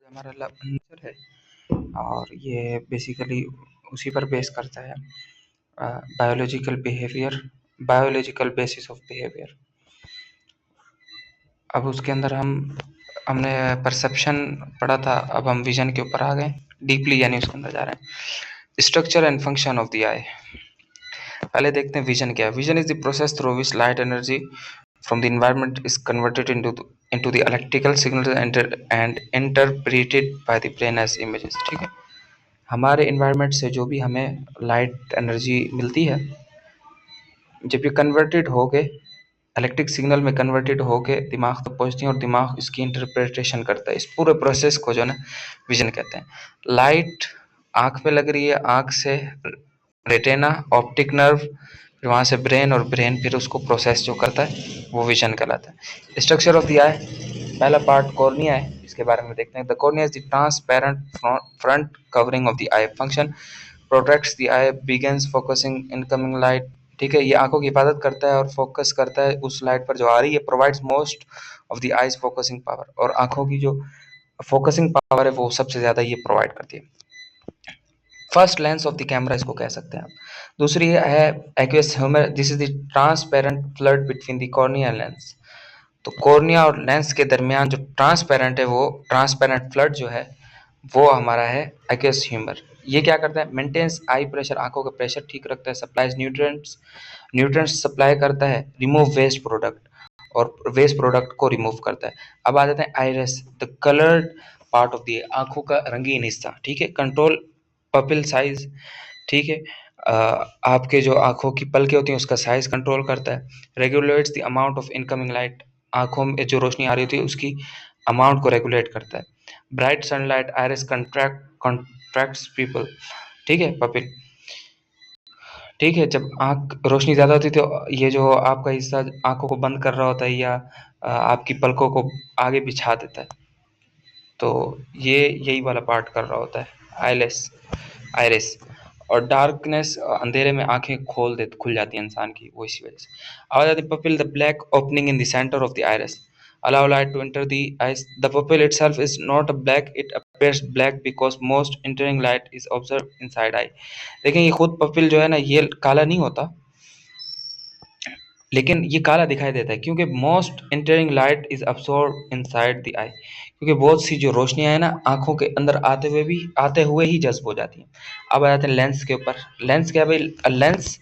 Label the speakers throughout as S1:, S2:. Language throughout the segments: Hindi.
S1: हमारा नेचर है और ये बेसिकली उसी पर बेस करता है। Biological basis of behaviour. अब उसके अंदर हमने परसेप्शन पढ़ा था, अब हम विजन के ऊपर आ गए डीपली, यानी उसके अंदर जा रहे हैं। Structure and function of the eye. पहले देखते हैं विजन क्या है। Vision is the process through which light energy from the environment is converted into the electrical signals and interpreted by the brain as images। ठीक है, हमारे इन्वायरमेंट से जो भी हमें लाइट एनर्जी मिलती है, जब ये कन्वर्टेड हो के इलेक्ट्रिक सिग्नल में कन्वर्टेड हो के दिमाग तक पहुँचती है और दिमाग इसकी इंटरप्रिटेशन करता है। इस पूरे प्रोसेस को जो है ना विजन कहते हैं। लाइट आँख में लग रही है, आँख से रेटिना, ऑप्टिक नर्व, फिर वहाँ से ब्रेन, और ब्रेन फिर उसको प्रोसेस जो करता है वो विजन कहलाता है। स्ट्रक्चर ऑफ द आई, पहला पार्ट कॉर्निया है, इसके बारे में देखते हैं। The cornea is the transparent front covering of the eye. Function protects the I, begins focusing incoming light. ठीक है, ये आंखों की हिफाजत करता है और फोकस करता है उस लाइट पर जो आ रही है। Provides most of the eyes focusing power, और आंखों की जो फोकसिंग पावर है वो सबसे ज्यादा ये प्रोवाइड करती है। First lens of the camera इसको कह सकते हैं आप। दूसरी है aqueous humour. This is the transparent flood between the cornea lens. तो कॉर्निया और लेंस के दरमियान जो ट्रांसपेरेंट है, वो ट्रांसपेरेंट फ्लड जो है वो हमारा है एक्वियस ह्यूमर। ये क्या करता है? मेंटेन्स आई प्रेशर, आंखों का प्रेशर ठीक रखता है। सप्लाइज न्यूट्रिएंट्स सप्लाई करता है। रिमूव वेस्ट प्रोडक्ट, और वेस्ट प्रोडक्ट को रिमूव करता है। अब आ जाते हैं iris, the coloured part of the आंखों का रंगीन हिस्सा। ठीक है, कंट्रोल पपिल साइज। ठीक है, आपके जो आंखों की पलकें होती हैं उसका साइज कंट्रोल करता है। Regulates the amount of incoming light, आंखों में जो रोशनी आ रही होती है उसकी अमाउंट को रेगुलेट करता है। Bright sunlight iris contracts people. ठीक है, पपिल। ठीक है, जब आंख रोशनी ज़्यादा होती है तो ये जो आपका हिस्सा आंखों को बंद कर रहा होता है या आपकी पलकों को आगे बिछा देता है, तो ये यही वाला पार्ट कर रहा होता है आइरिस। और डार्कनेस, अंधेरे में आंखें खुल जाती है इंसान की, वो इसी वजह से। अब आ जाती pupil, the black opening in the centre of the iris allow light to enter the eyes. The pupil itself is not black, it appears black because most entering light is observed inside eye। लेकिन ये खुद पपिल जो है ना, ये काला नहीं होता, लेकिन ये काला दिखाई देता है क्योंकि most entering light is absorb inside the eye. क्योंकि बहुत सी जो रोशनियां है ना आंखों के अंदर आते हुए ही जज्ब हो जाती हैं। अब आ जाते हैं लेंस के ऊपर। लेंस क्या है भाई? Lens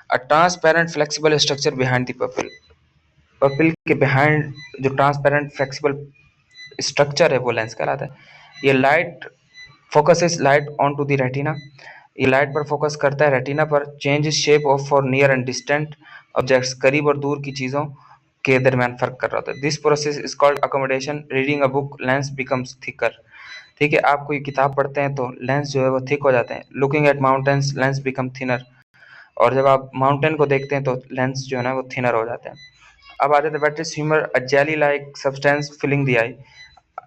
S1: a transparent flexible structure behind the pupil. Pupil के बिहाइंड जो ट्रांसपेरेंट फ्लेक्सिबल स्ट्रक्चर है वो लेंस कहलाता है। ये light focuses light on to the retina, ये लाइट पर फोकस करता है रेटिना पर। Change shape of for near and distant objects, करीब और दूर की चीज़ों के दरमियान फर्क कर रहा होता है। This process is called accommodation. Reading a book lens becomes thicker. ठीक है, आप कोई किताब पढ़ते हैं तो लेंस जो है वो थिक हो जाते हैं। Looking at mountains lens become thinner, और जब आप माउंटेन को देखते हैं तो लेंस जो है ना वो थिनर हो जाते हैं। अब आ जाते हैं vitreous humour, a jelly like substance filling the eye.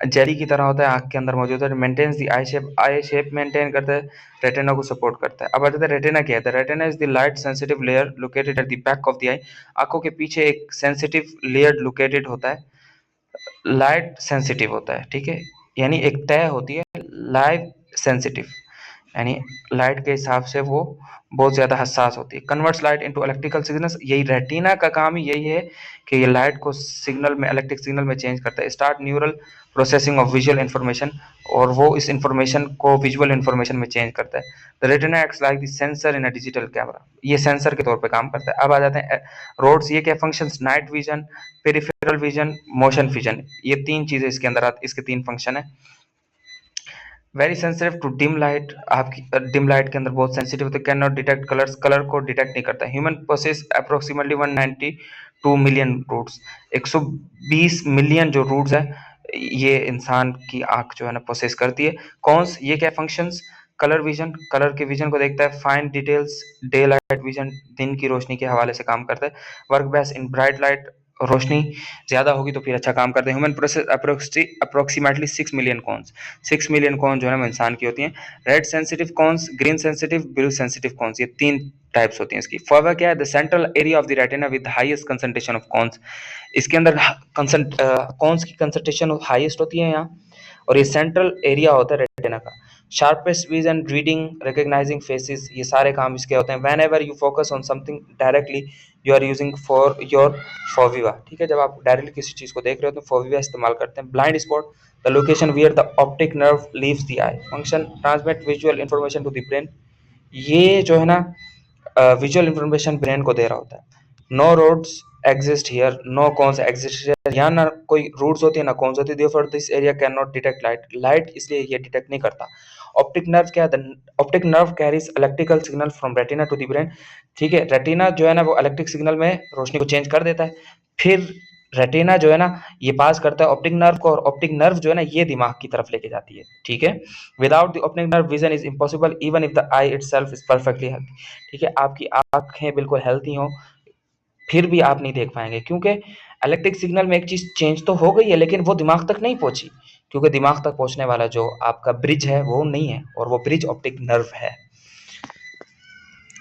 S1: Jelly की तरह होता है, आँख के अंदर मौजूद है। Maintains the eye shape maintain करता है, रेटिना को सपोर्ट करता है। अब आ जाता है रेटिना क्या है? The retina is the light sensitive layer located at the back of the eye. आंखों के पीछे एक सेंसिटिव लेयर लोकेटेड होता है, लाइट सेंसिटिव होता है। ठीक है, यानी एक तय होती है लाइट सेंसिटिव, यानी लाइट के हिसाब से वो बहुत ज़्यादा हसास होती है। Converts light into electrical signals, यही रेटिना का काम ही यही है कि ये लाइट को सिग्नल में, इलेक्ट्रिक सिग्नल में चेंज करता है। Start neural processing of visual information, और वो इस इन्फॉर्मेशन को विजुअल इन्फॉर्मेशन में चेंज करता है। The retina acts like the sensor in a digital camera, ये सेंसर के तौर पे काम करता है। अब आ जाते हैं रोड्स, ये क्या functions? Night vision, peripheral vision, motion vision, ये तीन चीज़ें इसके अंदर आती, इसके तीन फंक्शन है। Very sensitive to dim light, आपकी डिम लाइट के अंदर बहुत सेंसिटिव होते, can not detect colours, colour को डिटेक्ट नहीं करता। Human possess approximately 192 million rods, 120 million जो रूट्स है ये इंसान की आंख जो है ना प्रोसेस करती है। कौन ये क्या फंक्शंस? कलर विजन, कलर के विजन को देखता है। Fine details, day light vision, दिन की रोशनी के हवाले से काम करता है। Work best in bright light, रोशनी ज़्यादा होगी तो फिर अच्छा काम करते हैं। Human process approximately 6 million cones, 6 million cone जो है ना इंसान की होती हैं। Red sensitive cones, green sensitive, blue sensitive cones, ये तीन टाइप्स होती हैं इसकी। फॉरवा क्या है? The central area of the retina with highest concentration of cons. इसके अंदर कॉन्स की कंसंट्रेशन हाईएस्ट होती है यहाँ, और ये सेंट्रल एरिया होता है रेटिना का। Sharpest vision, reading, recognizing faces, ये सारे काम इसके होते हैं। Whenever you focus on something directly you are using for your fovea, ठीक है, जब आप डायरेक्टली किसी चीज को देख रहे हो तो फोविवा इस्तेमाल करते हैं। Blind spot, the location where the optic nerve leaves the eye, function transmit visual information to the brain, ये जो है ना विजुअल इंफॉर्मेशन ब्रेन को दे रहा होता है। No rods exist here, no cones exist here, यहाँ ना कोई रूट्स होती है ना कॉन्स होती है, therefore this area can not detect light, light इसलिए ये डिटेक्ट नहीं करता। ऑप्टिक नर्व क्या है? Optic nerve carries electrical signal from retina to the brain, ठीक है, रेटिना जो है ना वो इलेक्ट्रिक सिग्नल में रोशनी को चेंज कर देता है, फिर रेटिना जो है ना ये पास करता है ऑप्टिक नर्व को, और ऑप्टिक नर्व जो है ना ये दिमाग की तरफ लेके जाती है, ठीक है। Without the optic nerve vision is impossible even if the I itself is perfectly healthy, ठीक है, आपकी आंखें बिल्कुल हेल्थी हो फिर भी आप नहीं देख पाएंगे, क्योंकि इलेक्ट्रिक सिग्नल में एक चीज चेंज तो हो गई है लेकिन वो दिमाग तक नहीं पहुंची, क्योंकि दिमाग तक पहुंचने वाला जो आपका ब्रिज है वो नहीं है, और वो ब्रिज ऑप्टिक नर्व है।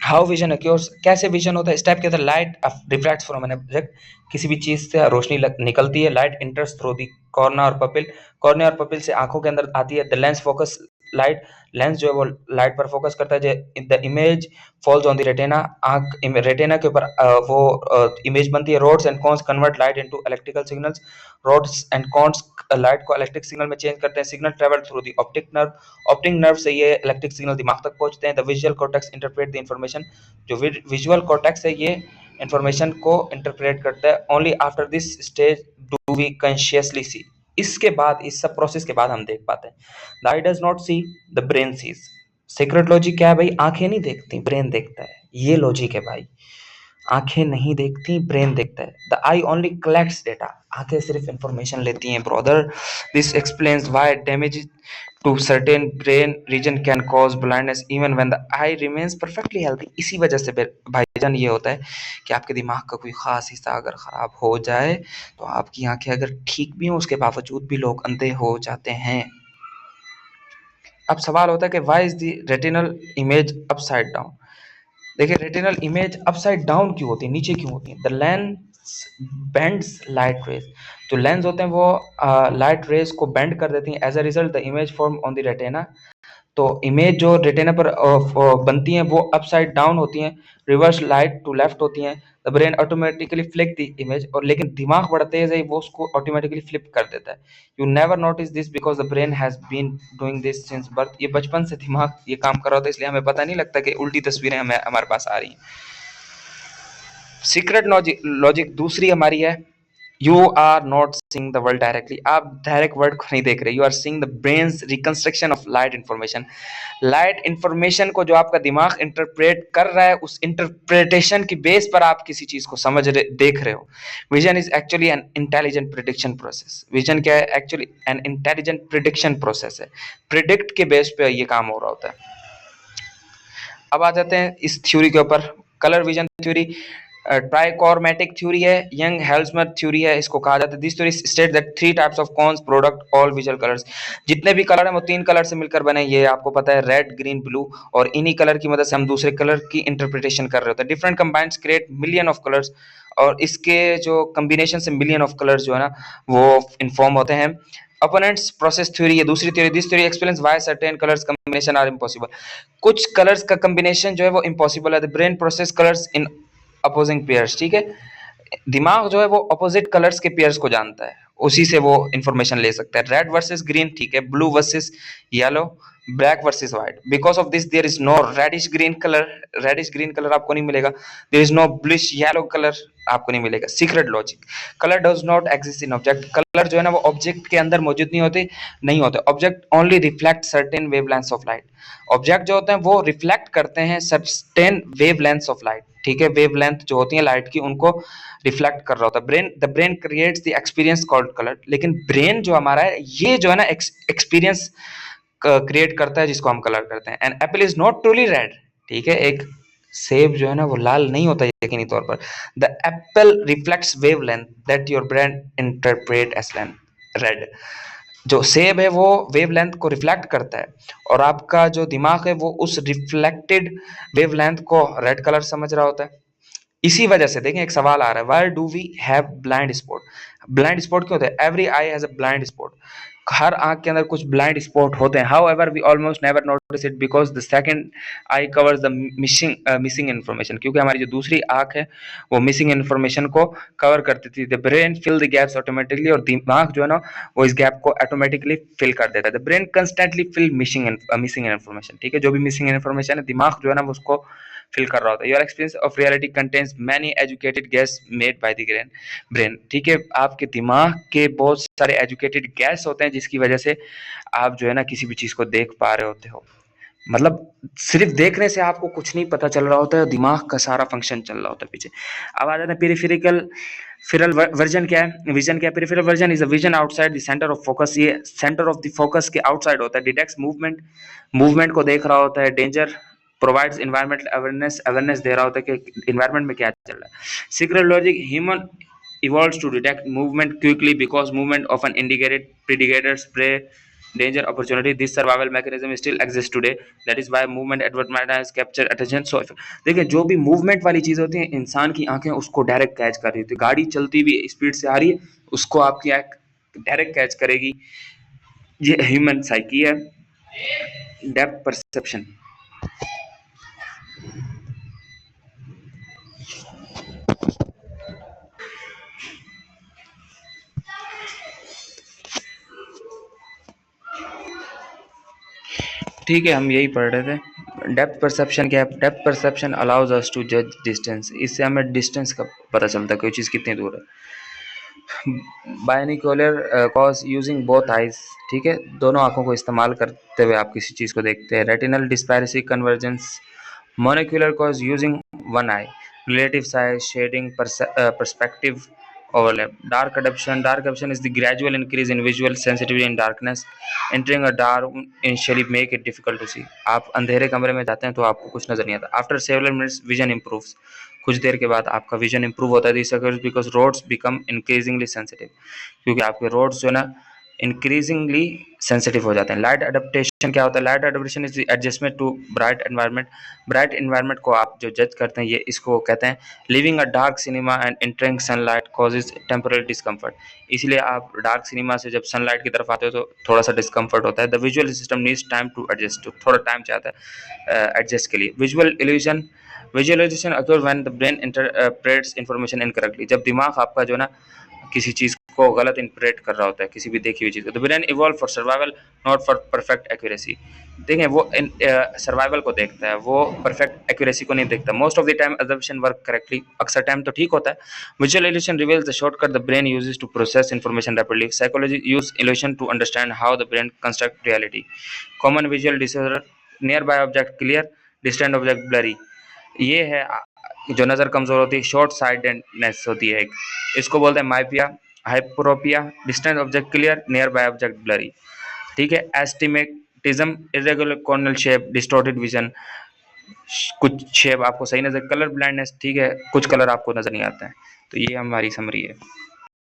S1: हाउ विजन अक्योर्स, कैसे विजन होता है? स्टेप के अंदर light refracts from an object, किसी भी चीज से रोशनी निकलती है, लाइट इंटर्स थ्रू दी कॉर्नर और पपिल, कॉर्नर और पपिल से आंखों के अंदर आती है। The lens focus light, lens जो है वो लाइट पर फोकस करता है। The image falls on the retina, आंख रेटिना के ऊपर वो इमेज बनती है। Rods and cones convert light into electrical signals, rods and cones light को इलेक्ट्रिक सिग्नल में चेंज करते हैं। Signal travel through the optic nerve, optic nerve से ये इलेक्ट्रिक सिग्नल दिमाग तक पहुंचते हैं। The visual cortex interpret the information, जो विजुअल कॉर्टेक्स है ये इंफॉर्मेशन को इंटरप्रेट करता है। Only after this stage do we consciously see, इसके बाद इस सब प्रोसेस के बाद हम देख पाते हैं। The eye does not see, the brain sees. Secret logic क्या है भाई? आंखें नहीं देखती, ब्रेन देखता है, ये लॉजिक है भाई। आंखें नहीं देखती, ब्रेन देखता है। The eye only collects data, आंखें सिर्फ इंफॉर्मेशन लेती हैं brother. This explains why damage to certain brain region can cause blindness even when the eye remains perfectly healthy. इसी वजह से भाईजान ये होता है कि आपके दिमाग का कोई खास हिस्सा अगर खराब हो जाए तो आपकी आंखें अगर ठीक भी हो उसके बावजूद भी लोग अंधे हो जाते हैं। अब सवाल होता है कि why is the retinal image upside down. देखिए रेटिनल इमेज अपसाइड डाउन क्यों होती है, नीचे क्यों होती है? The lens bends light rays, जो लेंस होते हैं वो लाइट रेज को बेंड कर देती हैं। As a result the image form on the retina, तो इमेज जो रेटिना पर बनती हैं वो अपसाइड डाउन होती हैं, रिवर्स लाइट टू लेफ्ट होती हैं। The brain automatically flick the image, और लेकिन दिमाग बड़ा तेज है, वो उसको ऑटोमेटिकली फ्लिप कर देता है। You never notice this because the brain has been doing this since birth, ये बचपन से दिमाग ये काम कर रहा होता है, इसलिए हमें पता नहीं लगता कि उल्टी तस्वीरें हमें हमारे पास आ रही हैं। सीक्रेट लॉजिक दूसरी हमारी है, you are not seeing the world directly, आप डायरेक्ट वर्ल्ड को नहीं देख रहे, you are seeing the brain's reconstruction of light information. Light information को जो आपका दिमाग इंटरप्रेट कर रहा है उस इंटरप्रिटेशन की बेस पर आप किसी चीज को देख रहे हो। Vision is actually an intelligent prediction process, vision क्या है? Actually an intelligent prediction process है, प्रिडिक्ट के बेस पे ये काम हो रहा होता है। अब आ जाते हैं इस थ्योरी के ऊपर, कलर विजन थ्योरी ट्राइकोरमेटिक थ्योरी है, यंग हेल्समर थ्योरी है, इसको कहा जाता है। This theory state that three types of cons product all visual colours, जितने भी कलर हैं वो तीन कलर से मिलकर बने, ये आपको पता है, रेड ग्रीन ब्लू, और इन्हीं कलर की मदद से हम दूसरे कलर की इंटरप्रिटेशन कर रहे होते हैं। Different combinations create million of colours, और इसके जो कम्बिनेशन से मिलियन ऑफ कलर्स जो है ना वो इन्फॉर्म होते हैं। अपोनेंट्स प्रोसेस थ्योरी, ये दूसरी theory, this theory explains why certain colours combination are impossible, कुछ कलर्स का कॉम्बिनेशन जो है वो इम्पॉसिबल है। The brain process colours in opposing pairs, ठीक है, दिमाग जो है वो अपोजिट कलर्स के पेयर्स को जानता है, उसी से वो इंफॉर्मेशन ले सकता है। रेड वर्सेस ग्रीन, ठीक है, blue versus yellow, black versus white, because of this there is no reddish green colour, reddish green colour आपको नहीं मिलेगा। There is no bluish yellow colour आपको नहीं मिलेगा। Secret logic, colour does not exist in object, colour जो है ना वो ऑब्जेक्ट के अंदर मौजूद नहीं होते, object only reflect certain wavelengths of light, object जो होते हैं वो रिफ्लेक्ट करते हैं सर्टेन वेवलेंथ्स ऑफ लाइट, ठीक है, वेवलेंथ जो होती है लाइट की उनको रिफ्लेक्ट कर रहा होता है। The brain creates the experience called colour, लेकिन ब्रेन जो हमारा है ये जो है ना एक्सपीरियंस क्रिएट करता है जिसको हम कलर करते हैं। And Apple is not truly red, ठीक है, एक सेब जो है ना वो लाल नहीं होता यकीनी तौर पर। The apple reflects wavelength that your brain interpret as red, जो सेब है वो वेवलेंथ को रिफ्लेक्ट करता है, और आपका जो दिमाग है वो उस रिफ्लेक्टेड वेवलेंथ को रेड कलर समझ रहा होता है। इसी वजह से देखें एक सवाल आ रहा है, why do we have blind spot, blind spot क्यों होता है? Every eye has a blind spot, हर आंख के अंदर कुछ ब्लाइंड स्पॉट होते हैं, however we almost never notice it because the second eye covers the missing information, क्योंकि हमारी जो दूसरी आंख है वो मिसिंग इन्फॉर्मेशन को कवर करती थी। The brain fill the gaps automatically, और दिमाग जो है ना वो इस गैप को ऑटोमेटिकली फिल कर देता है। The brain constantly fill missing information, ठीक है, जो भी मिसिंग इन्फॉर्मेशन है दिमाग जो है ना वो उसको फिल कर रहा होता है। Your experience of reality contains many educated guess made by the brain, ठीक है, आपके दिमाग के बहुत सारे एजुकेटेड गैस होते हैं जिसकी वजह से आप जो है ना किसी भी चीज को देख पा रहे होते हो। मतलब सिर्फ देखने से आपको कुछ नहीं पता चल रहा होता है, दिमाग का सारा फंक्शन चल रहा होता है पीछे। अब आ जाते हैं पेरिफेरिकल फिरल वर्जन क्या है, विजन क्या है। Peripheral version is a vision outside the centre of focus, ये सेंटर ऑफ द फोकस के आउटसाइड होता है। डिटेक्ट्स मूवमेंट, मूवमेंट को देख रहा होता है। Danger, provides environmental awareness, awareness दे रहा होता है कि इन्वायरमेंट में क्या चल रहा है। Secret logic, human evolves to detect movement quickly because movement often indicated predators, prey, danger, opportunity. This survival mechanism still exists today. That is why movement advertisements capture attention so देखिए जो भी मूवमेंट वाली चीज होती है इंसान की आंखें उसको डायरेक्ट कैच कर रही होती है। गाड़ी चलती हुई स्पीड से आ रही है उसको आपकी आंख डायरेक्ट कैच करेगी। ये ह्यूमन साइकी है। डेप्थ परसेप्शन, ठीक है, हम यही पढ़ रहे थे। डेप्थ परसेप्शन क्या है? Depth perception allows us to जज डिस्टेंस, इससे हमें डिस्टेंस का पता चलता है कोई चीज़ कितनी दूर है। बायनिकुलर कॉज यूजिंग बोथ आइज, ठीक है, दोनों आंखों को इस्तेमाल करते हुए आप किसी चीज़ को देखते हैं। Retinal disparity convergence, monocular cues using one eye, relative size, shading, perspective overlap. Dark adaptation, dark adaptation is the gradual increase in visual sensitivity in darkness. Entering a dark room initially make it difficult to see. आप अंधेरे कमरे में जाते हैं तो आपको कुछ नजर नहीं आता। After several minutes vision improves, कुछ देर के बाद आपका विजन इंप्रूव होता है। This occurs because rods become increasingly sensitive, क्योंकि आपके रोड्स जो है ना इंक्रीजिंगली सेंसिटिव हो जाते हैं। लाइट अडेप्टेशन क्या होता है? Light adaptation is adjustment to bright environment. Bright environment को आप जो जज करते हैं ये इसको कहते हैं living a dark cinema and entering sunlight causes temporary discomfort. इसलिए आप डार्क सिनेमा से जब सनलाइट की तरफ आते हो तो थोड़ा सा डिस्कम्फर्ट होता है। The visual system needs time to adjust, थोड़ा टाइम चाहता है एडजस्ट के लिए। Visual illusion, visualisation occur when the brain interprets information incorrectly, जब दिमाग आपका जो ना किसी चीज को गलत इंटरप्रेट कर रहा होता है, किसी भी देखी हुई चीज को। The brain evolve for survival not for perfect accuracy, देखें वो सर्वाइवल को देखता है, वो परफेक्ट एक्यूरेसी को नहीं देखता। Most of the time observation work correctly, अक्सर टाइम तो ठीक होता है। Visual illusion reveals the shortcut the brain uses to process information rapidly. Psychology use illusion to understand how the brain construct reality. Common visual disorder, nearby object clear, distant object blurry, ये है जो नज़र कमज़ोर होती है, शॉर्ट साइडेडनेस होती है एक, इसको बोलते हैं myopia, hyperopia, distant object clear, nearby object blurry, ठीक है। Astigmatism, irregular corneal shape, distorted vision, कुछ शेप आपको सही नजर, कलर ब्लाइंडनेस, ठीक है, कुछ कलर आपको नजर नहीं आता है। तो ये हमारी समरी है।